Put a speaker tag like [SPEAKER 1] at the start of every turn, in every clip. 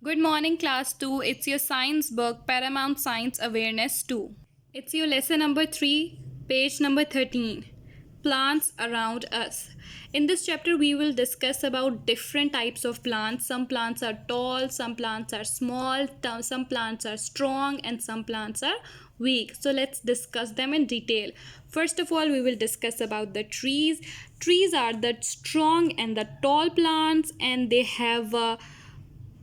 [SPEAKER 1] Good morning, class 2. It's your science book, Paramount Science Awareness 2. It's your lesson number 3, page number 13. Plants around us. In this chapter, we will discuss about different types of plants. Some plants are tall, some plants are small, some plants are strong, and some plants are weak. So let's discuss them in detail. First of all, we will discuss about the trees. Trees are the strong and the tall plants, and they have a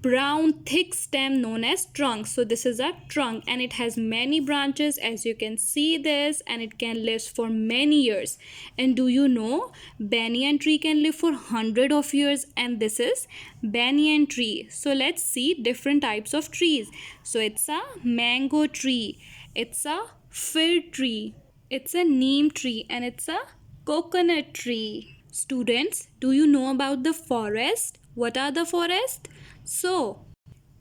[SPEAKER 1] brown thick stem known as trunk. So this is a trunk and it has many branches, as you can see this, and it can live for many years. And do you know banyan tree can live for 100 of years, and this is banyan tree. So let's see different types of trees. So it's a mango tree, it's a fir tree, it's a neem tree, and it's a coconut tree. Students, do you know about the forest? What are the forests? So,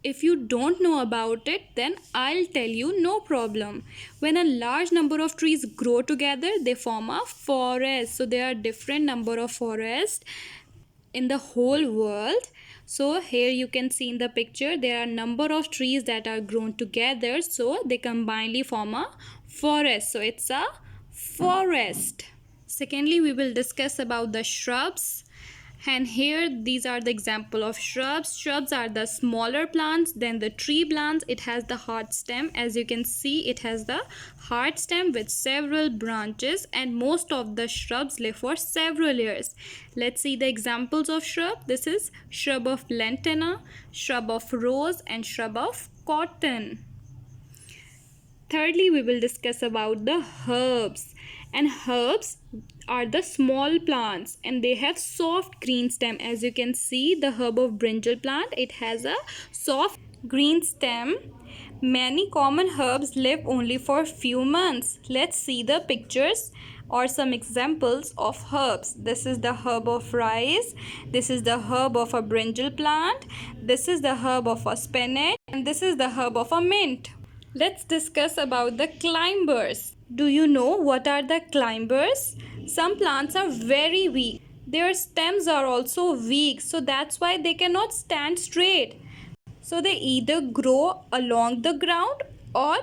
[SPEAKER 1] if you don't know about it, then I'll tell you, no problem. When a large number of trees grow together, they form a forest. So, there are different number of forests in the whole world. So, here you can see in the picture, there are number of trees that are grown together. So, they combinedly form a forest. So, it's a forest. Secondly, we will discuss about the shrubs. And here these are the example of shrubs. Shrubs are the smaller plants than the tree plants. It has the hard stem. As you can see, it has the hard stem with several branches, and most of the shrubs live for several years. Let's see the examples of shrub. This is shrub of lantana, shrub of rose, and shrub of cotton. Thirdly, we will discuss about the herbs. And herbs are the small plants and they have soft green stem. As you can see, the herb of brinjal plant, it has a soft green stem. Many common herbs live only for few months. Let's see the pictures or some examples of herbs. This is the herb of rice, this is the herb of a brinjal plant, this is the herb of a spinach, and this is the herb of a mint. Let's discuss about the climbers. Do you know what are the climbers? Some plants are very weak. Their stems are also weak, so that's why they cannot stand straight. So they either grow along the ground or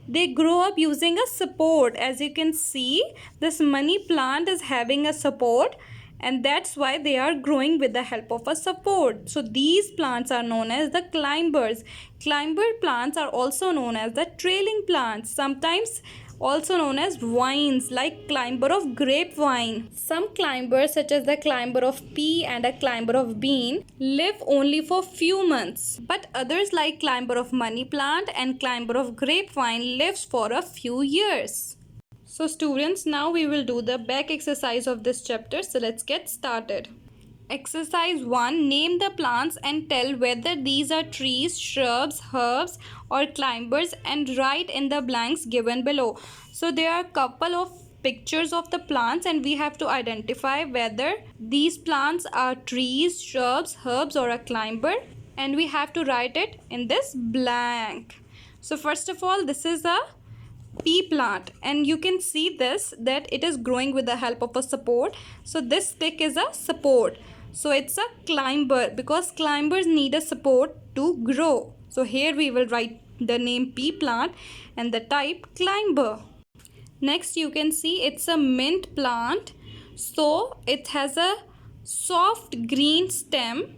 [SPEAKER 1] they grow up using a support. As you can see, this money plant is having a support, and that's why they are growing with the help of a support. So these plants are known as the climbers. Climber plants are also known as the trailing plants, sometimes also known as vines, like climber of grapevine. Some climbers, such as the climber of pea and a climber of bean, live only for few months, but others like climber of money plant and climber of grapevine lives for a few years. So students, now we will do the back exercise of this chapter. So let's get started. Exercise 1. Name the plants and tell whether these are trees, shrubs, herbs or climbers, and write in the blanks given below. So there are a couple of pictures of the plants and we have to identify whether these plants are trees, shrubs, herbs or a climber, and we have to write it in this blank. So first of all, this is a pea plant and you can see this that it is growing with the help of a support. So this stick is a support, so it's a climber because climbers need a support to grow. So here we will write the name pea plant and the type climber. Next you can see it's a mint plant, so it has a soft green stem,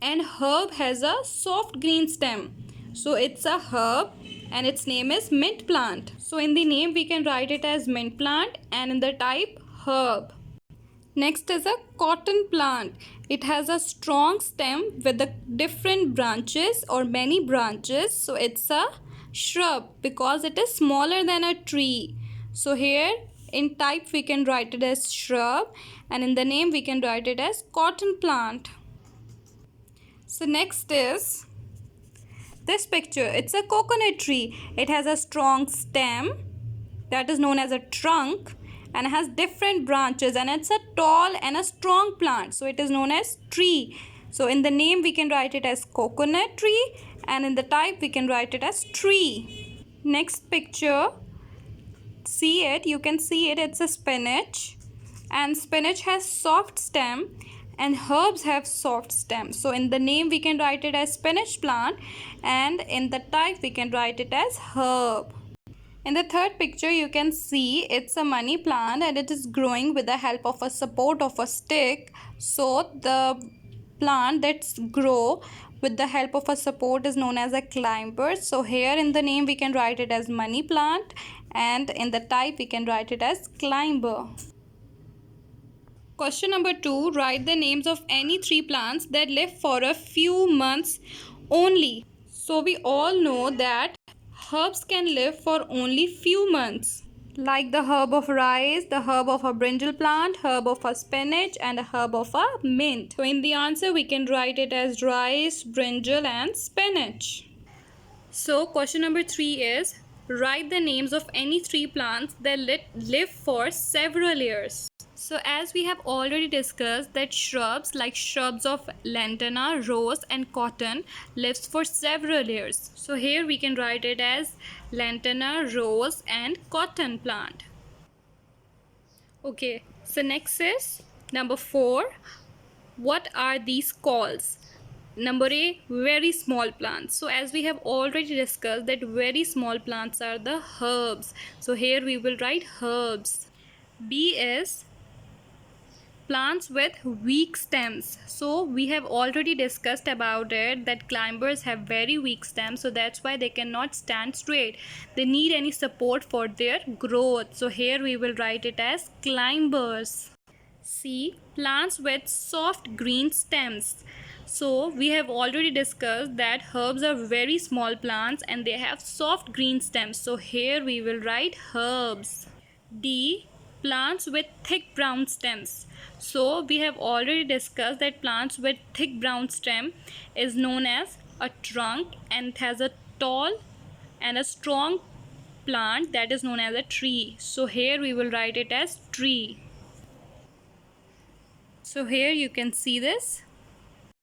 [SPEAKER 1] and herb has a soft green stem, so it's a herb and its name is mint plant. So in the name we can write it as mint plant and in the type herb. Next is a cotton plant. It has a strong stem with the different branches or many branches, so it's a shrub because it is smaller than a tree. So here in type we can write it as shrub and in the name we can write it as cotton plant. So next is this picture. It's a coconut tree. It has a strong stem that is known as a trunk and it has different branches, and it's a tall and a strong plant, so it is known as tree. So in the name we can write it as coconut tree and in the type we can write it as tree. Next picture, see it, you can see it, it's a spinach, and spinach has soft stem and herbs have soft stems. So in the name we can write it as spinach plant, and in the type we can write it as herb. In the third picture you can see it's a money plant and it is growing with the help of a support of a stick. So the plant that's grow with the help of a support is known as a climber. So here in the name we can write it as money plant, and in the type we can write it as climber. Question number 2. Write the names of any 3 plants that live for a few months only. So we all know that herbs can live for only few months, like the herb of rice, the herb of a brinjal plant, herb of a spinach, and a herb of a mint. So in the answer we can write it as rice, brinjal, and spinach. So question number 3 is write the names of any 3 plants that live for several years. So as we have already discussed that shrubs like shrubs of lantana, rose, and cotton lives for several years. So here we can write it as lantana, rose, and cotton plant. Okay, so next is number 4. What are these called? Number A, very small plants. So as we have already discussed that very small plants are the herbs. So here we will write herbs. B is plants with weak stems. So we have already discussed about it that climbers have very weak stems, so that's why they cannot stand straight. They need any support for their growth. So here we will write it as climbers. C, plants with soft green stems. So we have already discussed that herbs are very small plants and they have soft green stems. So here we will write herbs. D, plants with thick brown stems. So we have already discussed that plants with thick brown stem is known as a trunk, and it has a tall and a strong plant that is known as a tree. So here we will write it as tree. So here you can see this.